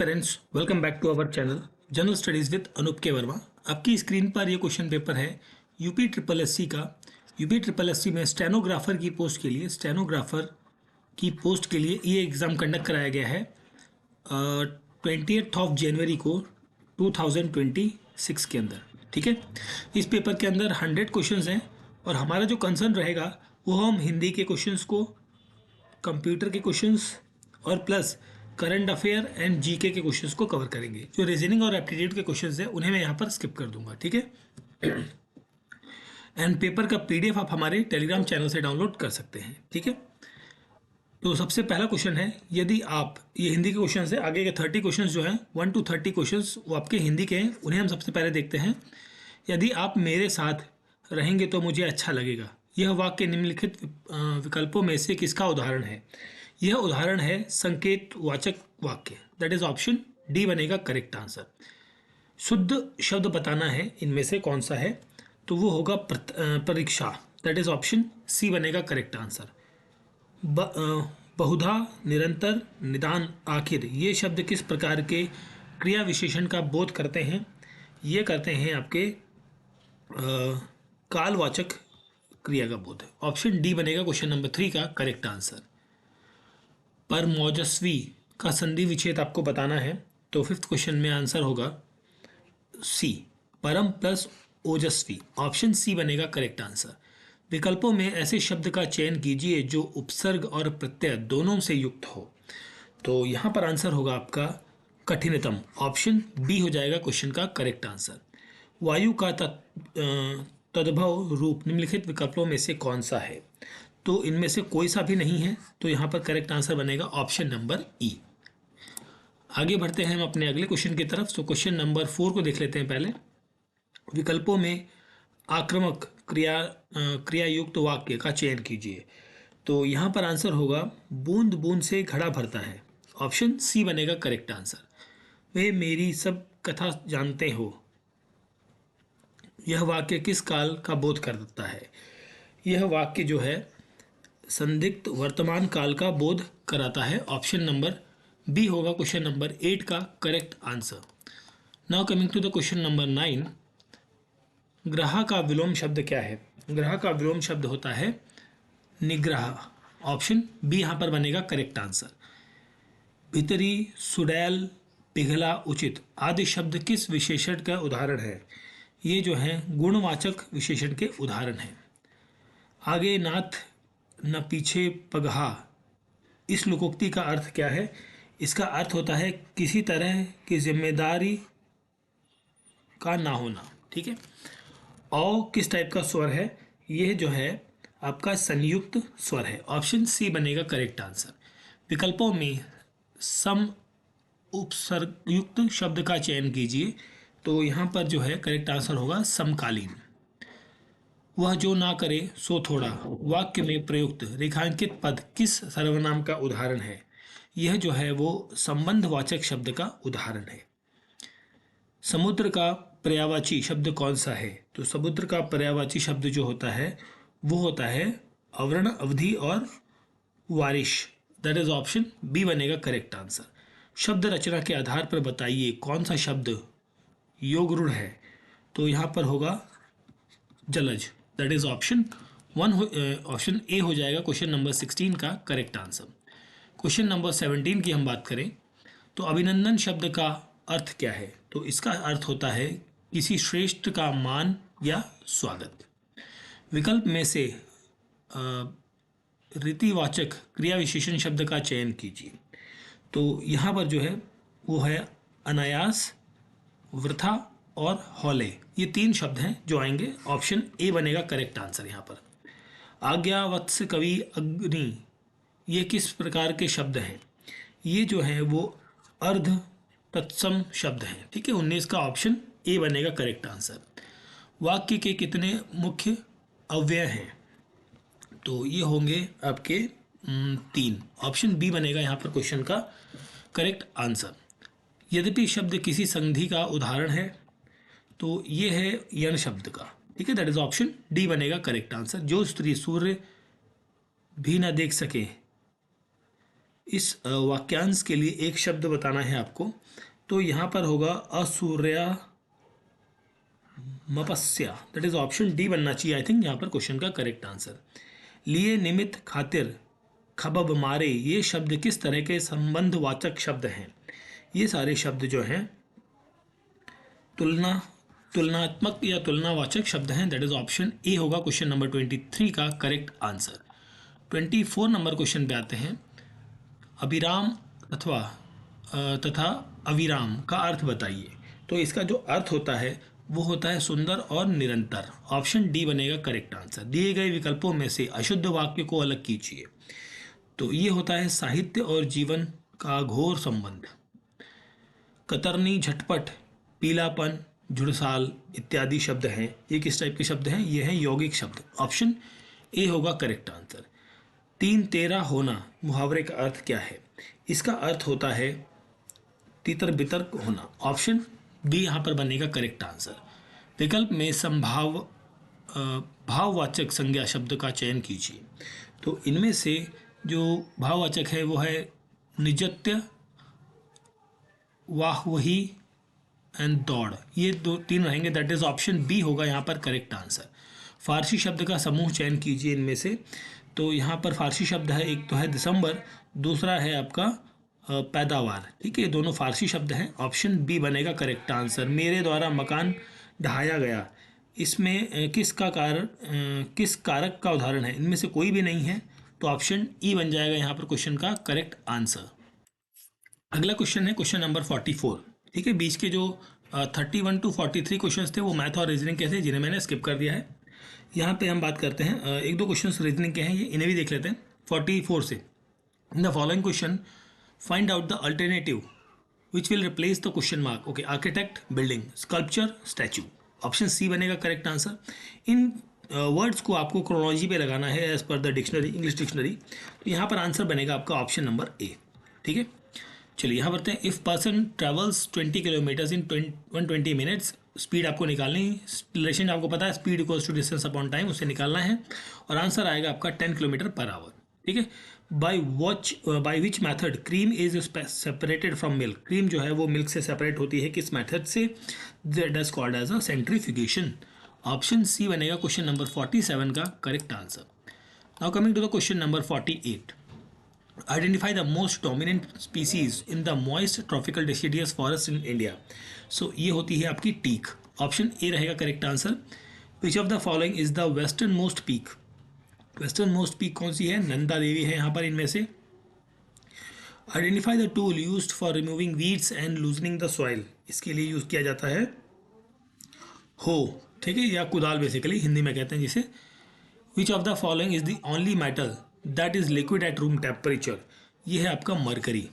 Parents, welcome back to our channel general studies with Anoop K Verma. आपकी screen पर ये question paper है यूपी ट्रिपल एससी का। यूपी ट्रिपल एससी में स्टेनोग्राफर की पोस्ट के लिए ये एग्ज़ाम कंडक्ट कराया गया है 28 जनवरी को 2026 के अंदर। ठीक है, इस पेपर के अंदर 100 क्वेश्चंस हैं और हमारा जो कंसर्न रहेगा वो हम हिंदी के क्वेश्चंस को, कंप्यूटर के क्वेश्चंस और plus current affair and GK के क्वेश्चंस को कवर करेंगे। जो रीजनिंग और एप्टीट्यूड के क्वेश्चंस हैं उन्हें मैं यहाँ पर स्किप कर दूंगा। ठीक है, एंड पेपर का पीडीएफ आप हमारे टेलीग्राम चैनल से डाउनलोड कर सकते हैं। ठीक है, तो सबसे पहला क्वेश्चन है, यदि आप, ये हिंदी के क्वेश्चन है, आगे के 30 क्वेश्चन जो हैं 1 to 30 क्वेश्चन वो आपके हिंदी के हैं, उन्हें हम सबसे पहले देखते हैं। यदि आप मेरे साथ रहेंगे तो मुझे अच्छा लगेगा, यह वाक्य निम्नलिखित विकल्पों में से किसका उदाहरण है? यह उदाहरण है संकेत वाचक वाक्य, दैट इज ऑप्शन डी बनेगा करेक्ट आंसर। शुद्ध शब्द बताना है इनमें से कौन सा है, तो वो होगा परीक्षा, दैट इज ऑप्शन सी बनेगा करेक्ट आंसर। बहुधा, निरंतर, निदान, आखिर, ये शब्द किस प्रकार के क्रिया विशेषण का बोध करते हैं? ये करते हैं आपके कालवाचक क्रिया का बोध। ऑप्शन डी बनेगा क्वेश्चन नंबर 3 का करेक्ट आंसर। परमोजस्वी का संधि विच्छेद आपको बताना है, तो 5th क्वेश्चन में आंसर होगा सी, परम प्लस ओजस्वी। ऑप्शन सी बनेगा करेक्ट आंसर। विकल्पों में ऐसे शब्द का चयन कीजिए जो उपसर्ग और प्रत्यय दोनों से युक्त हो, तो यहाँ पर आंसर होगा आपका कठिनतम। ऑप्शन बी हो जाएगा क्वेश्चन का करेक्ट आंसर। वायु का तद्भव रूप निम्नलिखित विकल्पों में से कौन सा है? तो इनमें से कोई सा भी नहीं है, तो यहाँ पर करेक्ट आंसर बनेगा ऑप्शन नंबर ई। आगे बढ़ते हैं हम अपने अगले क्वेश्चन की तरफ। तो क्वेश्चन नंबर 4 को देख लेते हैं पहले। विकल्पों में आक्रामक क्रिया युक्त वाक्य का चयन कीजिए, तो यहाँ पर आंसर होगा बूंद बूंद से घड़ा भरता है। ऑप्शन सी बनेगा करेक्ट आंसर। वे मेरी सब कथा जानते हो, यह वाक्य किस काल का बोध करता है? यह वाक्य जो है संदिग्ध वर्तमान काल का बोध कराता है। ऑप्शन नंबर बी होगा क्वेश्चन नंबर 8 का correct answer. Now coming to the question number 9। ग्रह का विलोम शब्द क्या है? ग्रह का विलोम शब्द होता है निग्रह। ऑप्शन बी यहाँ पर बनेगा करेक्ट आंसर। भीतरी, सुडैल, पिघला, उचित आदि शब्द किस विशेषण का उदाहरण है? ये जो है गुणवाचक विशेषण के उदाहरण हैं। आगे नाथ न पीछे पगहा, इस लोकोक्ति का अर्थ क्या है? इसका अर्थ होता है किसी तरह की जिम्मेदारी का ना होना। ठीक है, औ किस टाइप का स्वर है? यह जो है आपका संयुक्त स्वर है। ऑप्शन सी बनेगा करेक्ट आंसर। विकल्पों में सम उपसर्गयुक्त शब्द का चयन कीजिए, तो यहाँ पर जो है करेक्ट आंसर होगा समकालीन। वह जो ना करे सो थोड़ा, वाक्य में प्रयुक्त रेखांकित पद किस सर्वनाम का उदाहरण है? यह जो है वो संबंधवाचक शब्द का उदाहरण है। समुद्र का पर्यायवाची शब्द कौन सा है? तो समुद्र का पर्यायवाची शब्द जो होता है वो होता है अवर्ण, अवधि और वारिश, दैट इज ऑप्शन बी बनेगा करेक्ट आंसर। शब्द रचना के आधार पर बताइए कौन सा शब्द योग रूढ़ है? तो यहाँ पर होगा जलज, that is option 1, option A हो जाएगा क्वेश्चन नंबर 16 का करेक्ट आंसर। क्वेश्चन नंबर 17 की हम बात करें तो अभिनंदन शब्द का अर्थ क्या है? तो इसका अर्थ होता है किसी श्रेष्ठ का मान या स्वागत। विकल्प में से रीतिवाचक क्रिया विशेषण शब्द का चयन कीजिए, तो यहाँ पर जो है वो है अनायास, वृथा और हौले। ये 3 शब्द हैं जो आएंगे। ऑप्शन ए बनेगा करेक्ट आंसर यहाँ पर। आज्ञावत्स, कवि, अग्नि, ये किस प्रकार के शब्द हैं? ये जो है वो अर्ध तत्सम शब्द हैं। ठीक है, 19 का ऑप्शन ए बनेगा करेक्ट आंसर। वाक्य के कितने मुख्य अव्यय हैं? तो ये होंगे आपके 3। ऑप्शन बी बनेगा यहाँ पर क्वेश्चन का करेक्ट आंसर। यद्यपि शब्द किसी संधि का उदाहरण है, तो ये है यण शब्द का। ठीक है, दैट इज ऑप्शन डी बनेगा करेक्ट आंसर। जो स्त्री सूर्य भी न देख सके, इस वाक्यांश के लिए एक शब्द बताना है आपको, तो यहाँ पर होगा असूर्या मपस्या, दैट इज ऑप्शन डी बनना चाहिए आई थिंक यहाँ पर क्वेश्चन का करेक्ट आंसर। लिए निमित्त खातिर खबब मारे, ये शब्द किस तरह के संबंधवाचक शब्द हैं? ये सारे शब्द जो हैं तुलनात्मक या तुलनावाचक शब्द हैं, दैट इज ऑप्शन ए होगा क्वेश्चन नंबर 23 का करेक्ट आंसर। 24 नंबर क्वेश्चन पे आते हैं। अभिराम तथा अविराम का अर्थ बताइए। तो इसका जो अर्थ होता है वो होता है सुंदर और निरंतर। ऑप्शन डी बनेगा करेक्ट आंसर। दिए गए विकल्पों में से अशुद्ध वाक्य को अलग कीजिए। तो ये होता है साहित्य और जीवन का घोर संबंध। कतरनी, झटपट, पीलापन, झुड़साल इत्यादि शब्द हैं। ये किस टाइप के शब्द हैं? ये हैं यौगिक शब्द। ऑप्शन ए होगा करेक्ट आंसर। 3 तेरा होना मुहावरे का अर्थ क्या है? इसका अर्थ होता है तितर बितर होना। ऑप्शन बी यहाँ पर बनेगा करेक्ट आंसर। विकल्प में भाववाचक संज्ञा शब्द का चयन कीजिए। तो इनमें से जो भाववाचक है वो है निजत्य, वाहवही एंड दौड़। ये 2-3 रहेंगे, दैट इज ऑप्शन बी होगा यहाँ पर करेक्ट आंसर। फारसी शब्द का समूह चयन कीजिए इनमें से। तो यहाँ पर फारसी शब्द है, एक तो है दिसंबर, दूसरा है आपका पैदावार। ठीक है, ये दोनों फारसी शब्द हैं। ऑप्शन बी बनेगा करेक्ट आंसर। मेरे द्वारा मकान ढहाया गया, इसमें किस कारक का उदाहरण है? इनमें से कोई भी नहीं है, तो ऑप्शन ई बन जाएगा यहाँ पर क्वेश्चन का करेक्ट आंसर। अगला क्वेश्चन है क्वेश्चन नंबर 44। ठीक है, बीच के जो 31 to 43 क्वेश्चन थे वो मैथ और रीजनिंग के थे, जिन्हें मैंने स्किप कर दिया है। यहाँ पे हम बात करते हैं 1-2 क्वेश्चन रीजनिंग के हैं, ये इन्हें भी देख लेते हैं 44 से। In the following question find out the alternative which will replace the question mark. Okay, architect, building, sculpture, statue. Option C बनेगा करेक्ट आंसर। इन वर्ड्स को आपको क्रोनोलॉजी पे लगाना है as per the dictionary, English dictionary. तो यहाँ पर answer बनेगा आपका ऑप्शन नंबर ए। ठीक है, चलिए यहाँ बढ़ते हैं। इफ़ पर्सन ट्रेवल्स 20 किलोमीटर्स इन 120 मिनट्स, स्पीड आपको निकालनी है। रिलेशन आपको पता है, speed equals to distance upon time, उसे निकालना है और आंसर आएगा आपका 10 किलोमीटर पर आवर। ठीक है, by which method cream is separated from milk. Cream जो है वो मिल्क से सेपरेट होती है, किस मैथड से? That is called as a centrifugation. Option C बनेगा क्वेश्चन नंबर 47 का correct answer. Now coming to the question number 48। Identify the most dominant species in the moist tropical deciduous forest in India. So ये होती है आपकी teak. Option A रहेगा correct answer. Which of the following is the western most peak? Western most peak कौन सी है? नंदा देवी है यहाँ पर इनमें से। Identify the tool used for removing weeds and loosening the soil. इसके लिए यूज किया जाता है हो, ठीक है, या कुदाल बेसिकली हिंदी में कहते हैं जिसे। Which of the following is the only metal that is liquid at room temperature? ये है आपका mercury.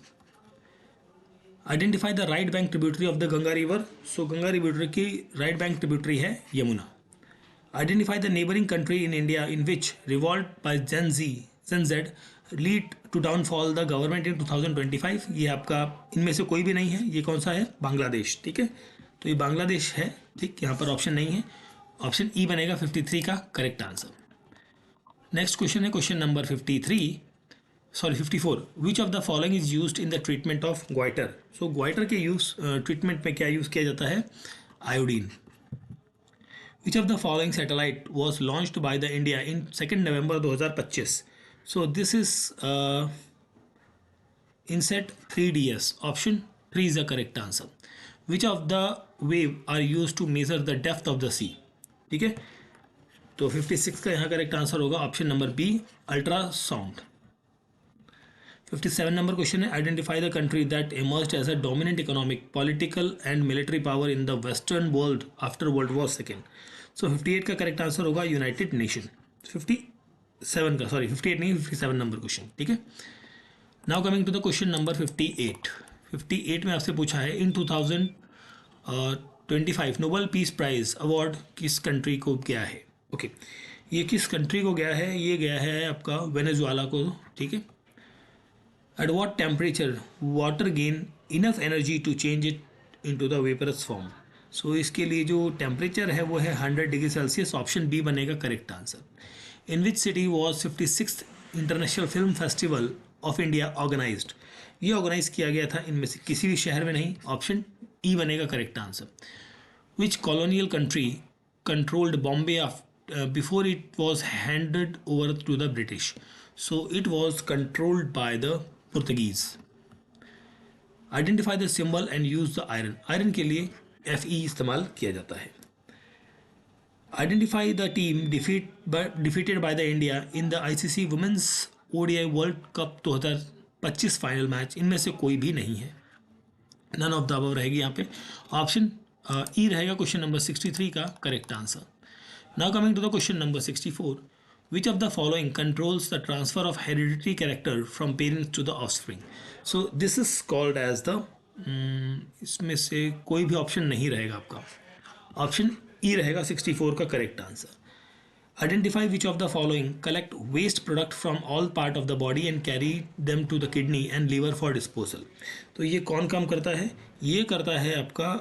Identify the right bank tributary of the Ganga river. So Ganga river की राइट बैंक ट्रिब्यूटरी है Yamuna. Identify the neighbouring country in India in which revolt by gen Z lead to downfall the government in 2025। ये आपका इनमें से कोई भी नहीं है, ये कौन सा है? बांग्लादेश। ठीक है, तो ये बांग्लादेश है। ठीक, यहाँ पर ऑप्शन नहीं है, ऑप्शन ई बनेगा 53 का करेक्ट आंसर। नेक्स्ट क्वेश्चन है question number 54। Which of the following is used in the treatment of goitre. So goitre के यूज ट्रीटमेंट में क्या यूज किया जाता है? Iodine. Which of the following satellite was launched by the India in 2 November 2025। So this is INSAT 3DS। Option 3 is the correct answer. Which of the wave are use to measure the depth of the sea. ठीक है, तो 56 का यहाँ correct answer होगा option number B, ultrasound. 57 number question है identify the country that emerged as a dominant economic, political and military power in the western world after world war second. So 58 का correct answer होगा United Nation. 57 का, sorry 58 नहीं, 57 number question. ठीक है, now coming to the question number 58। 58 में आपसे पूछा है in 2025 Nobel peace prize award किस कंट्री को गया है? ओके, ये किस कंट्री को गया है? ये गया है आपका वेनेजुएला को। ठीक है, at what temperature water gain enough energy to change it into the vaporous form. So इसके लिए जो टेम्परेचर है वो है 100 डिग्री सेल्सियस। ऑप्शन बी बनेगा correct answer. In which city was 56th international film festival of India organized, ये organize किया गया था इनमें से किसी भी शहर में नहीं, ऑप्शन ई बनेगा correct answer. Which colonial country controlled Bombay before it was handed over to the British, so it was controlled by the Portuguese. Identify the symbol and use the iron, iron के लिए FE इस्तेमाल किया जाता है। Identify the team defeated by the India in the ICC women's ODI world cup 2025 final match, इनमें से कोई भी नहीं है, नन ऑफ द अबव रहेगी यहाँ पे। ऑप्शन ई रहेगा क्वेश्चन नंबर 63 का correct answer. Now coming to the question number 64, which of the following controls the transfer of hereditary character from parents to the offspring, so this is called as the, इसमें से कोई भी option नहीं रहेगा आपका, option E रहेगा 64 का correct answer. Identify which of the following collect waste product from all part of the body and carry them to the kidney and liver for disposal, तो ये कौन काम करता है, ये करता है आपका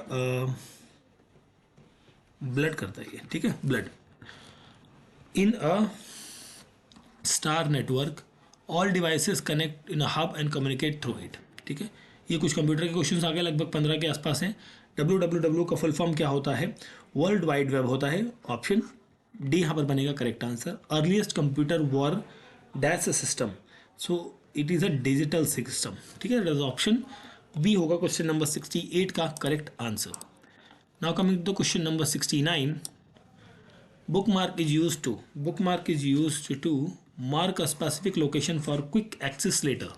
ब्लड करता है ये, ठीक है, blood. In a star network all devices connect in a hub and communicate through it, ठीक है। ये कुछ कंप्यूटर के क्वेश्चंस आ गए, लगभग 15 के आसपास हैं। WWW का फुल फॉर्म क्या होता है, वर्ल्ड वाइड वेब होता है, ऑप्शन डी यहाँ पर बनेगा correct answer. Earliest computer were dash system, so it is a digital system, ठीक है, दैट इज ऑप्शन बी होगा क्वेश्चन नंबर 68 का correct answer. Now coming to question number 69, bookmark is used to mark a specific location for quick access later.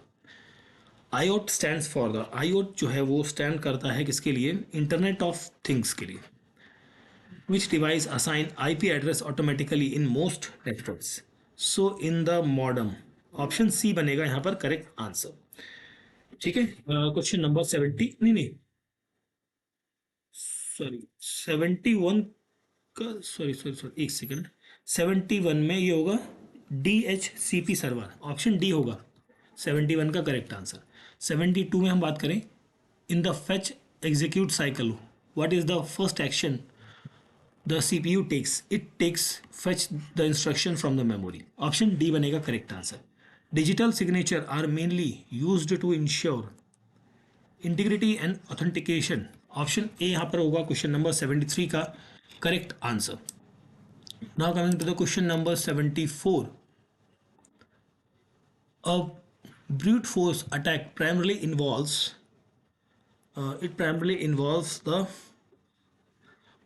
IOT stands for the, IOT जो है वो stand करता है किसके लिए, internet of things के लिए। Which device assign IP address automatically in most networks? So in the modem, option C बनेगा यहाँ पर करेक्ट आंसर, ठीक है। क्वेश्चन नंबर 70 नहीं सॉरी 71 का, सॉरी एक सेकंड, 71 में ये होगा DHCP सर्वर, ऑप्शन डी होगा 71 का करेक्ट आंसर। 72 में हम बात करें, in the fetch execute cycle what is the first action the CPU takes, it takes fetch the instruction from the memory, option D बनेगा correct answer. Digital signature are mainly used to ensure integrity and authentication, option A यहाँ पर होगा question number 73 का correct answer. Now coming to the question number 74, a brute force attack primarily involves the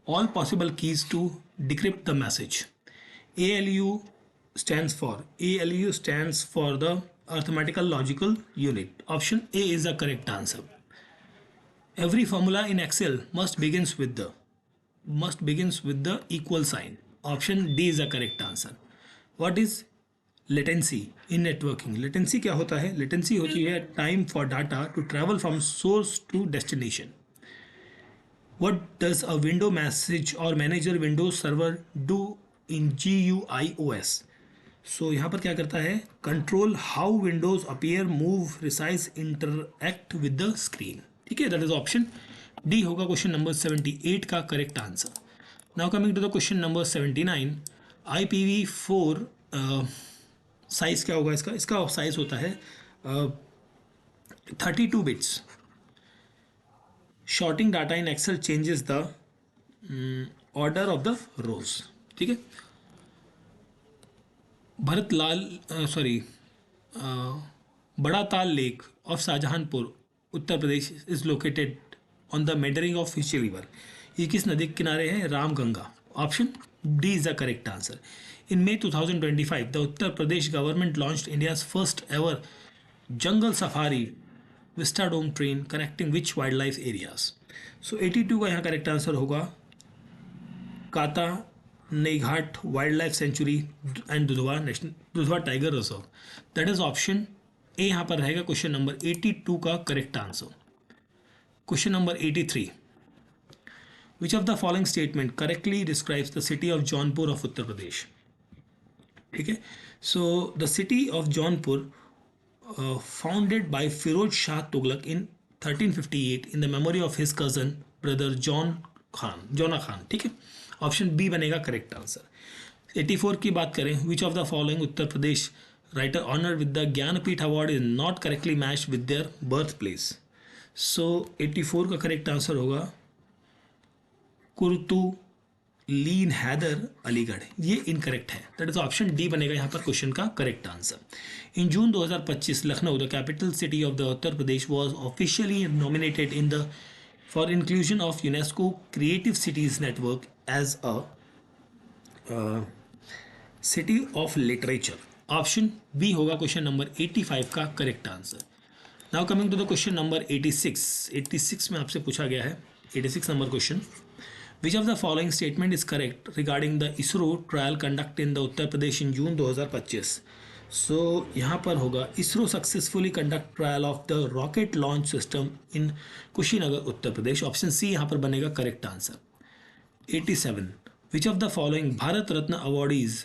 all possible keys to decrypt the message. ALU stands for the arithmetical logical unit, option A is the correct answer. Every formula in Excel must begins with the equal sign, option D is the correct answer. What is latency in networking? latency क्या होता है, latency होती है time for data to travel from source to destination. What does a window message or manager Windows server do in GUI/OS? So यहाँ पर क्या करता है, control how windows appear, move, resize, interact with the screen, ठीक है, that is option D होगा question number 78 का correct answer. Now coming to the question number 79, IPv4 size क्या होगा इसका साइज होता है 32 bits. Sorting data in Excel changes the order of the rows, ठीक है। Bada Tal lake of Shahjahanpur Uttar Pradesh is located on the meandering of हिची river, ये किस नदी के किनारे है, Ramganga, option D is the correct answer. In May 2025 the Uttar Pradesh government launched India's first ever jungle safari vistadome train connecting which wild life areas, so 82 का यहाँ correct answer होगा Katarniaghat wild life sanctuary and Dudhwa tiger reserve, that is option A यहाँ पर रहेगा question number 82 का correct answer. Question number 83, which of the following statement correctly describes the city of Jaunpur of Uttar Pradesh, ठीक है। So the city of Jaunpur founded by Firoz Shah Tughlaq in 1358 in the memory of his cousin brother Jona Khan, ठीक है, option B बनेगा correct answer. 84 की बात करें, विच of the following Uttar Pradesh writer honored with the Jnanpith Award is not correctly matched with their birthplace. So 84 का correct answer होगा कुर्तु लीन हैदर अलीगढ़, ये incorrect है। दैट इज ऑप्शन डी बनेगा यहाँ पर क्वेश्चन का correct answer. In June 2025 Lucknow the capital city of the Uttar Pradesh was officially nominated in the for inclusion of UNESCO creative cities network as a city of literature. Option B होगा question number 85 का correct answer. Now coming to the question number 86 में आपसे पूछा गया है 86 number question, which of the following statement is correct regarding the ISRO trial conduct in the Uttar Pradesh in June 2025। So यहाँ पर होगा ISRO successfully conduct trial of the rocket launch system in Kushinagar Uttar Pradesh. Option C यहाँ पर बनेगा correct answer. 87 which of the following Bharat Ratna awardees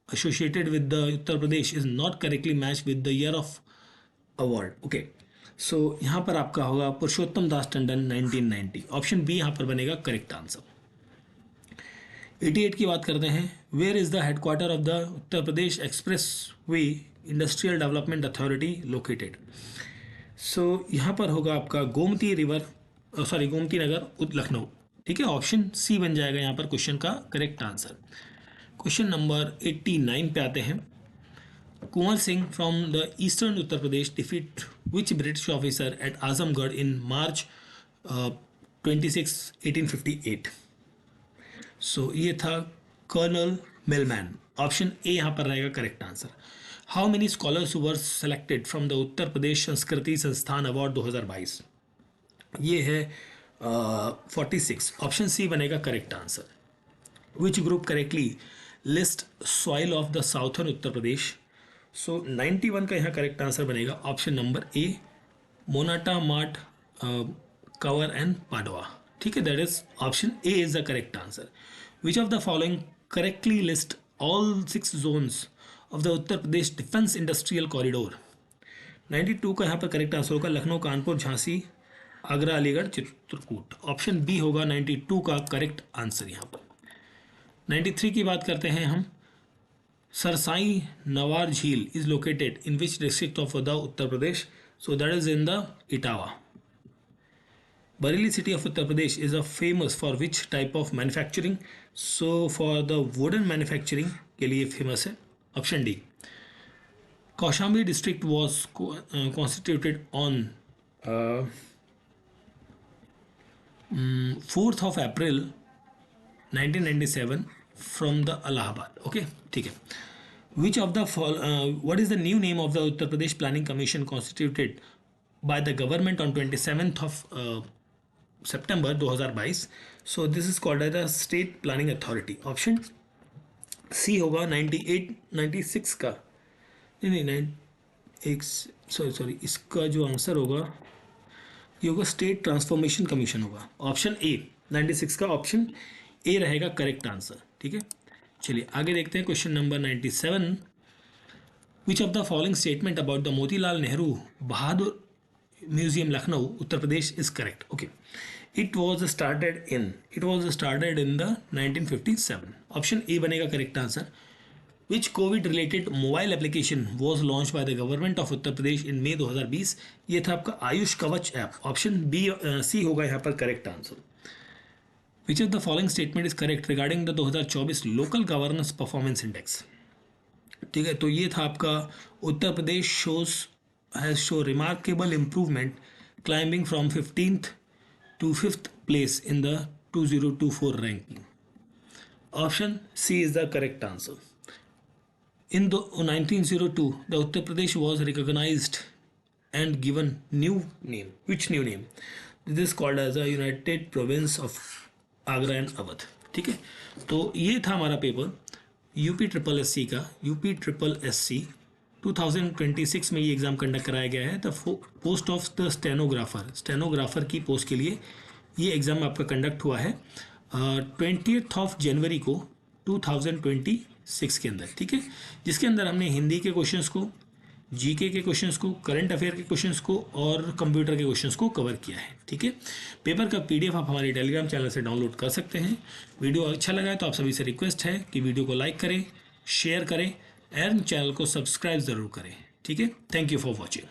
associated with the Uttar Pradesh is not correctly matched with the year of award. Okay, so यहाँ पर आपका होगा पुरुषोत्तम Das Tandon 1990। Option B यहाँ पर बनेगा करेक्ट आंसर। 88 की बात करते हैं, where is the headquarter of the Uttar Pradesh expressway industrial development authority located. So यहाँ पर होगा आपका गोमती नगर लखनऊ। ठीक है, ऑप्शन सी बन जाएगा यहाँ पर क्वेश्चन का करेक्ट आंसर। क्वेश्चन नंबर 89 पे आते हैं, Kunwar Singh from the eastern Uttar Pradesh defeat which British officer at Azamgarh in March 26, 1858। So ये था कर्नल मिलमैन। ऑप्शन ए यहाँ पर रहेगा correct answer. How many scholars were selected from the Uttar Pradesh Sanskriti Sansthan award 2022? ये है 46। ऑप्शन सी बनेगा correct answer. Which group correctly list soil of the southern Uttar Pradesh? So 91 का यहाँ करेक्ट आंसर बनेगा ऑप्शन नंबर ए, मोनाटा मार्ट कंवर एंड पाडवा। ठीक है, that is option A is the correct answer. Which of the following correctly list all 6 zones of the Uttar Pradesh defence industrial corridor? 92 का यहाँ पर correct answer होगा लखनऊ, कानपुर, झांसी, आगरा, अलीगढ़, चित्रकूट। ऑप्शन बी होगा 92 का करेक्ट आंसर यहाँ पर। 93 की बात करते हैं हम, सरसाई नवार झील is located in which district of the Uttar Pradesh? So that is in the Etawah. Bareilly city of Uttar Pradesh is a famous for which type of manufacturing? So for the wooden manufacturing के लिए फेमस है। Option D. Kaushambi district was constituted on 4th of April 1997 from the Allahabad. Okay, ठीक है। Which of the what is the new name of the Uttar Pradesh Planning Commission constituted by the government on 27th of September 2022? So this is called as the State Planning Authority. Option C होगा 96 का, sorry इसका जो answer होगा ये होगा state transformation commission होगा। Option A 96 का option A रहेगा करेक्ट आंसर। ठीक है, चलिए आगे देखते हैं question number 97। Which of the following statement about the Motilal Nehru Bahadur museum Lucknow Uttar Pradesh is correct? Okay, it was started in the 1957। Option A बनेगा correct answer. Which covid related mobile application was launched by the government of Uttar Pradesh in May 2020? ये था आपका आयुष कवच app. Option B C होगा यहाँ पर correct answer. Which of the following statement is correct regarding the 2024 local governance performance index? ठीक है, तो ये था आपका Uttar Pradesh has show remarkable improvement climbing from 15th to 5th place in the 2024 ranking. Option C is the correct answer. In 1902, the Uttar Pradesh was recognized and given new name. Which new name? This is called as a United Province of Agra and Awadh. ठीक है, तो ये था हमारा paper UPSSC का। UPSSC 2026 में ये exam conduct कराया गया है। The post of the stenographer की पोस्ट के लिए ये एग्ज़ाम आपका कंडक्ट हुआ है 20th of जनवरी को 2026 के अंदर। ठीक है, जिसके अंदर हमने हिंदी के क्वेश्चंस को, जीके के क्वेश्चंस को, करंट अफेयर के क्वेश्चंस को और कंप्यूटर के क्वेश्चंस को कवर किया है। ठीक है, पेपर का PDF आप हमारे टेलीग्राम चैनल से डाउनलोड कर सकते हैं। वीडियो अच्छा लगा है तो आप सभी से रिक्वेस्ट है कि वीडियो को लाइक करें, शेयर करें एंड चैनल को सब्सक्राइब ज़रूर करें। ठीक है, थैंक यू फॉर वॉचिंग।